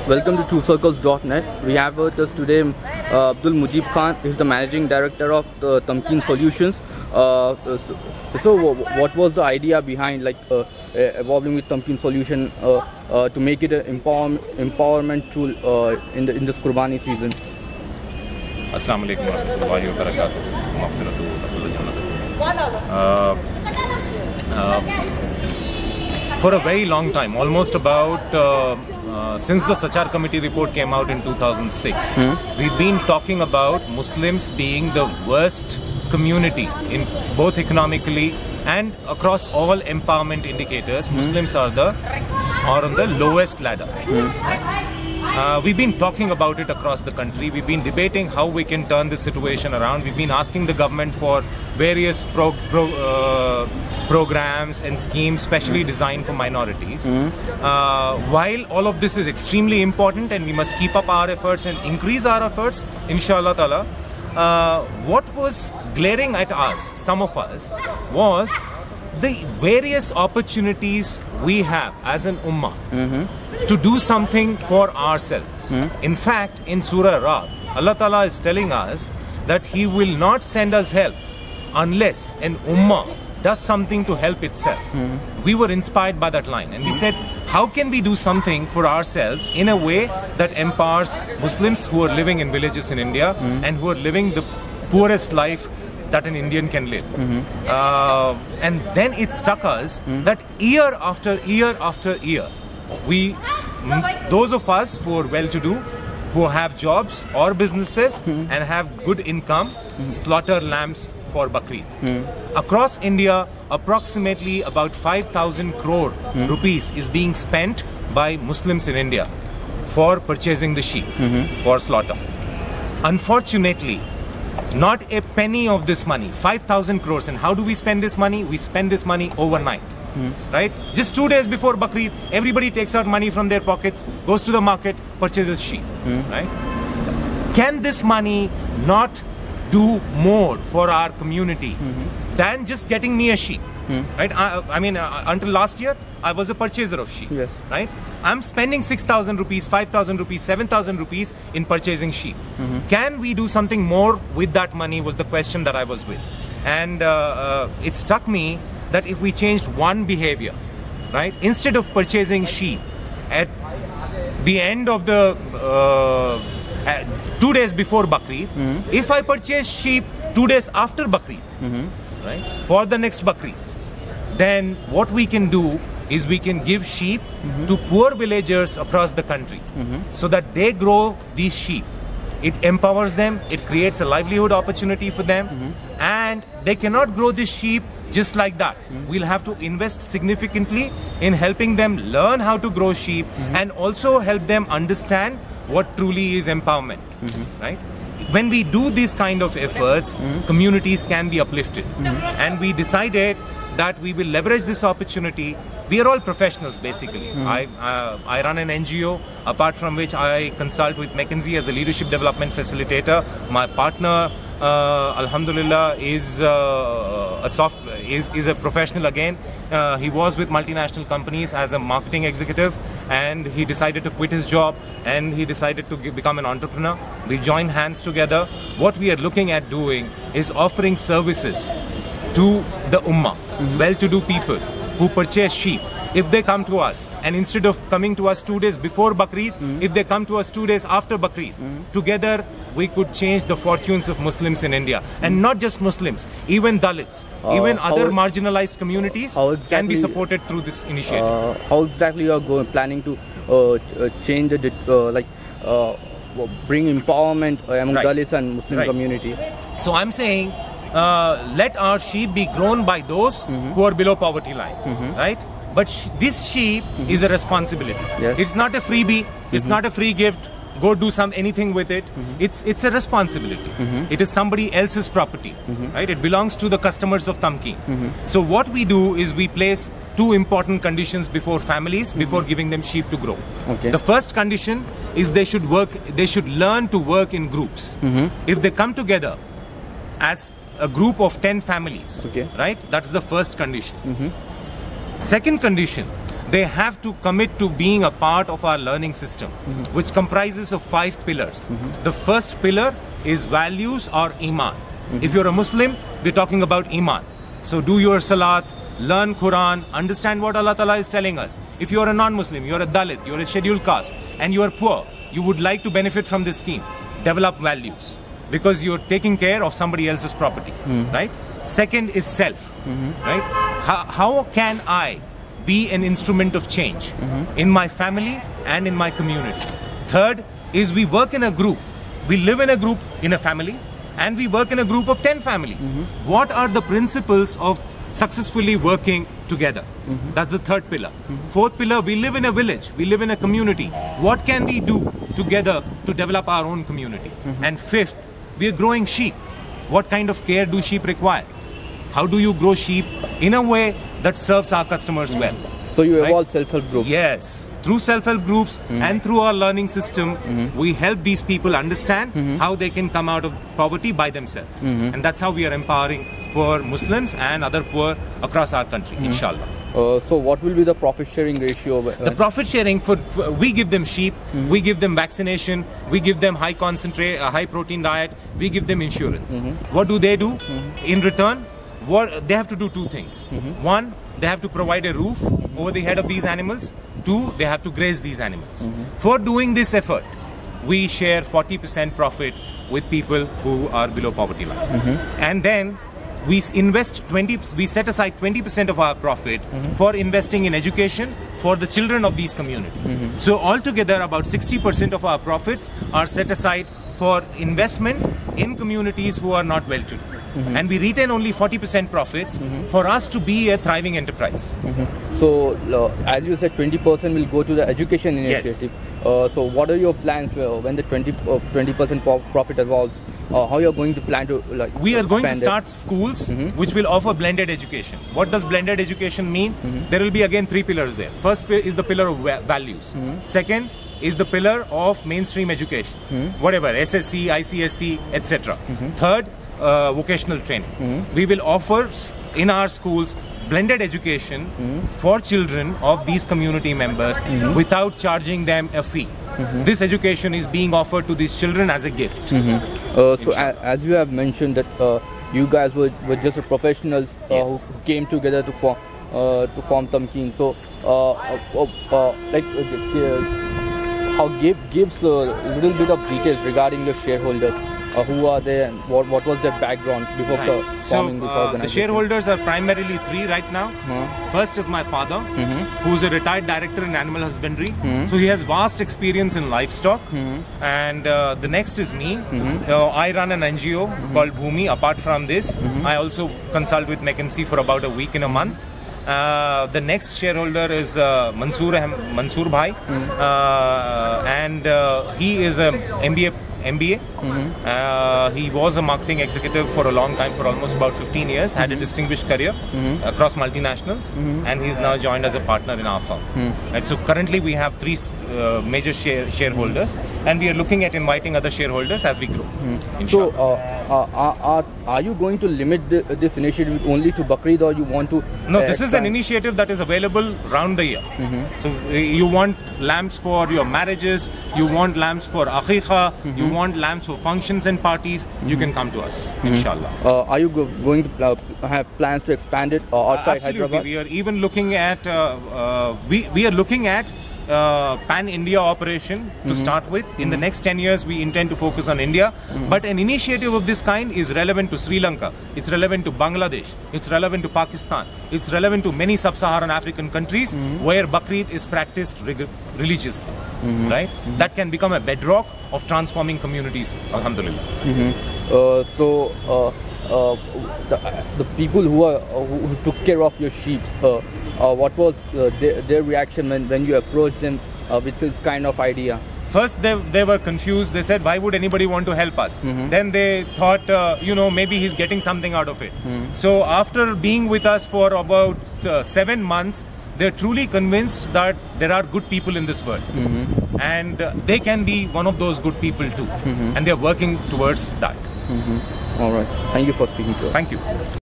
Welcome to TrueCircles.net. We have with us today Abdul Mujib Khan. He's the managing director of Tamkeen Solutions. So what was the idea behind evolving with Tamkeen Solution to make it an empowerment tool in this Qurbani season? Assalamu alaikum warahmatullahi wabarakatuh. For a very long time, almost about since the Sachar Committee report came out in 2006, we've been talking about Muslims being the worst community in both economically and across all empowerment indicators. Muslims are on the lowest ladder. We've been talking about it across the country. We've been debating how we can turn this situation around. We've been asking the government for various programs and schemes specially designed for minorities. While all of this is extremely important and we must keep up our efforts and increase our efforts, inshallah ta'ala, what was glaring at us, some of us, was the various opportunities we have as an ummah to do something for ourselves. In fact, in Surah Ra'd, Allah Ta'ala is telling us that He will not send us help unless an ummah does something to help itself. We were inspired by that line and we said, how can we do something for ourselves in a way that empowers Muslims who are living in villages in India and who are living the poorest life that an Indian can live. And then it struck us that year after year after year, those of us who are well-to-do, who have jobs or businesses and have good income, slaughter lambs for Bakreid. Across India, approximately about 5,000 crore rupees is being spent by Muslims in India for purchasing the sheep for slaughter. Unfortunately, not a penny of this money, 5,000 crores. And how do we spend this money? We spend this money overnight. Right? Just 2 days before Bakreid, everybody takes out money from their pockets, goes to the market, purchases sheep. Right? Can this money not do more for our community than just getting me a sheep? Right? I mean, until last year, I was a purchaser of sheep. Yes. Right? I'm spending 6,000 rupees, 5,000 rupees, 7,000 rupees in purchasing sheep. Can we do something more with that money was the question that I was with. And it struck me that if we changed one behavior, right? Instead of purchasing sheep at the end of the 2 days before Bakreid, if I purchase sheep 2 days after Bakreid, right, for the next Bakreid, then what we can do is we can give sheep to poor villagers across the country so that they grow these sheep. It empowers them, it creates a livelihood opportunity for them, and they cannot grow this sheep just like that. We'll have to invest significantly in helping them learn how to grow sheep and also help them understand what truly is empowerment. Right? When we do these kind of efforts, communities can be uplifted. And we decided that we will leverage this opportunity. We are all professionals basically. I run an NGO, apart from which I consult with McKinsey as a leadership development facilitator. My partner, Alhamdulillah, is a professional again. He was with multinational companies as a marketing executive and he decided to quit his job and he decided to become an entrepreneur. We joined hands together. What we are looking at doing is offering services to the ummah, well-to-do people who purchase sheep. If they come to us and instead of coming to us 2 days before Bakreid, if they come to us 2 days after Bakreid, together we could change the fortunes of Muslims in India. And not just Muslims, even Dalits, even other marginalized communities can be supported through this initiative. How exactly you are planning to change the, bring empowerment among Dalits and Muslim community? So I'm saying, let our sheep be grown by those who are below poverty line, right? But this sheep is a responsibility. Yes. It's not a freebie. It's not a free gift. Go do anything with it. It's a responsibility. It is somebody else's property, right? It belongs to the customers of Tamkeen. So what we do is we place two important conditions before families before giving them sheep to grow. The first condition is they should learn to work in groups. If they come together as a group of 10 families, right? That's the first condition. Second condition, they have to commit to being a part of our learning system, which comprises of 5 pillars. The first pillar is values or iman. If you're a Muslim, we're talking about iman. So do your salat, learn Quran, understand what Allah Ta'ala is telling us. If you're a non-Muslim, you're a Dalit, you're a scheduled caste, and you are poor, you would like to benefit from this scheme, develop values, because you're taking care of somebody else's property, right? Second is self, right? How can I be an instrument of change in my family and in my community? Third is we work in a group. We live in a group in a family, and we work in a group of 10 families. What are the principles of successfully working together? That's the third pillar. Fourth pillar, we live in a village, we live in a community. What can we do together to develop our own community? And fifth, we are growing sheep. What kind of care do sheep require? How do you grow sheep in a way that serves our customers well? So you evolve self-help groups. Yes. Through self-help groups and through our learning system, we help these people understand how they can come out of poverty by themselves. And that's how we are empowering poor Muslims and other poor across our country, inshallah. So what will be the profit sharing ratio? The profit sharing, we give them sheep, we give them vaccination, we give them high protein diet, we give them insurance. What do? In return, they have to do 2 things. One, they have to provide a roof over the head of these animals. 2, they have to graze these animals. For doing this effort, we share 40% profit with people who are below poverty line. And then we set aside 20% of our profit for investing in education for the children of these communities. So altogether, about 60% of our profits are set aside for investment in communities who are not well to do. And we retain only 40% profits for us to be a thriving enterprise. So, as you said, 20% will go to the education initiative. Yes. So, what are your plans when the 20% profit evolves? How you are going to plan to We are going to start schools which will offer blended education. What does blended education mean? There will be again 3 pillars there. First is the pillar of values. Second is the pillar of mainstream education, whatever, SSC, ICSC, etc. Third, vocational training. We will offer in our schools blended education for children of these community members without charging them a fee. This education is being offered to these children as a gift. So as you have mentioned that you guys were just professionals who came together to form Tamkeen. So gives a little bit of details regarding your shareholders. Who are they and what was their background before forming this organization? The shareholders are primarily 3 right now. First is my father, who is a retired director in animal husbandry. So he has vast experience in livestock. And the next is me. I run an NGO called Bhumi. Apart from this, I also consult with McKinsey for about a week in a month. The next shareholder is Mansoor Bhai, and he is an MBA. He was a marketing executive for a long time, for almost about 15 years, had a distinguished career across multinationals, and he's now joined as a partner in our firm. And so currently we have 3 major shareholders, and we are looking at inviting other shareholders as we grow. So are you going to limit this initiative only to Bakreid, or you want to No, this is an initiative that is available round the year. So you want lamps for your marriages, you want lamps for aqiqah, you want lamps for functions and parties, you can come to us, inshallah. Are you going to have plans to expand it outside Hyderabad? We are even looking at we are looking at pan-India operation to start with. In the next 10 years, we intend to focus on India. But an initiative of this kind is relevant to Sri Lanka. It's relevant to Bangladesh. It's relevant to Pakistan. It's relevant to many sub-Saharan African countries where Bakreid is practiced religiously. Right? That can become a bedrock of transforming communities, alhamdulillah. The people who took care of your sheep, what was their reaction when you approached them with this kind of idea? First, they were confused. They said, why would anybody want to help us? Then they thought, maybe he's getting something out of it. So after being with us for about 7 months, they're truly convinced that there are good people in this world. And they can be one of those good people too. And they're working towards that. All right. Thank you for speaking to us. Thank you.